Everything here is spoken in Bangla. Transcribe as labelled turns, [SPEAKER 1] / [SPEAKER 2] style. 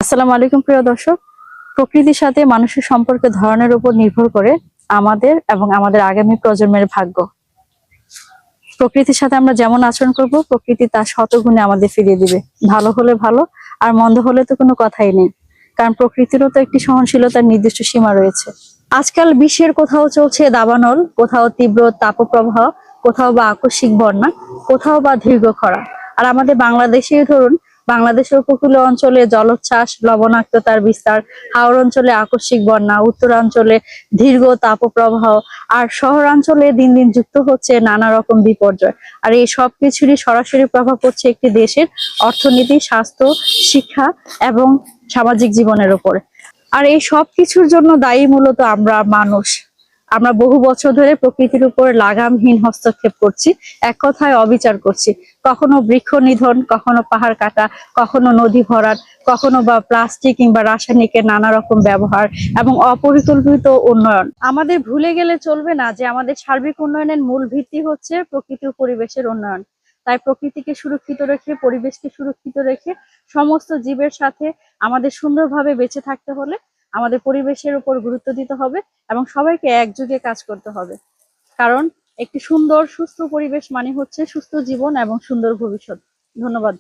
[SPEAKER 1] আসসালামু আলাইকুম প্রিয় দর্শক। প্রকৃতির সাথে মানুষের সম্পর্কের ধরনের উপর নির্ভর করে আমাদের এবং আমাদের আগামী প্রজন্মের ভাগ্য। প্রকৃতির সাথে আমরা যেমন আচরণ করব, প্রকৃতি তার শতগুণে আমাদের ফিরিয়ে দিবে। ভালো হলে ভালো, আর মন্দ হলে তো কোনো কথাই নেই, কারণ প্রকৃতিরও তো একটি সহনশীলতার নির্দিষ্ট সীমা রয়েছে। আজকাল বিশ্বের কোথাও চলছে দাবানল, কোথাও তীব্র তাপপ্রবাহ, কোথাও বা আকস্মিক বন্যা, কোথাও বা দীর্ঘ খরা। আর আমাদের বাংলাদেশে ধরুন, বাংলাদেশের উপকূলীয় অঞ্চলে জলোচ্ছ্বাস, লবণাক্ততার বিস্তার, হাওর অঞ্চলে আকস্মিক বন্যা, উত্তরাঞ্চলে দীর্ঘ তাপপ্রবাহ, আর শহরাঞ্চলে দিন দিন যুক্ত হচ্ছে নানা রকম বিপর্যয়। আর এই সব কিছুরই সরাসরি প্রভাব পড়ছে একটি দেশের অর্থনীতি, স্বাস্থ্য, শিক্ষা এবং সামাজিক জীবনের উপরে। আর এই সব কিছুর জন্য দায়ী মূলত আমরা মানুষ। আমরা বহু বছর ধরে প্রকৃতির উপর লাগামহীন হস্তক্ষেপ করছি, এক কথায় অবিচার করছি। কখনো বৃক্ষ নিধন, কখনো পাহাড় কাটা, কখনো নদী ভরাট, কখনো বা প্লাস্টিক কিংবা রাসায়নিকের নানা রকম ব্যবহার এবং অপরিকল্পিত উন্নয়ন। আমাদের ভুলে গেলে চলবে না যে আমাদের সার্বিক উন্নয়নের মূল ভিত্তি হচ্ছে প্রকৃতি ও পরিবেশের উন্নয়ন। তাই প্রকৃতিকে সুরক্ষিত রেখে, পরিবেশকে সুরক্ষিত রেখে সমস্ত জীবের সাথে আমাদের সুন্দরভাবে বেঁচে থাকতে হলে আমাদের পরিবেশের উপর গুরুত্ব দিতে হবে এবং সবাইকে একযোগে কাজ করতে হবে। কারণ একটি সুন্দর সুস্থ পরিবেশ মানে হচ্ছে সুস্থ জীবন এবং সুন্দর ভবিষ্যৎ। ধন্যবাদ।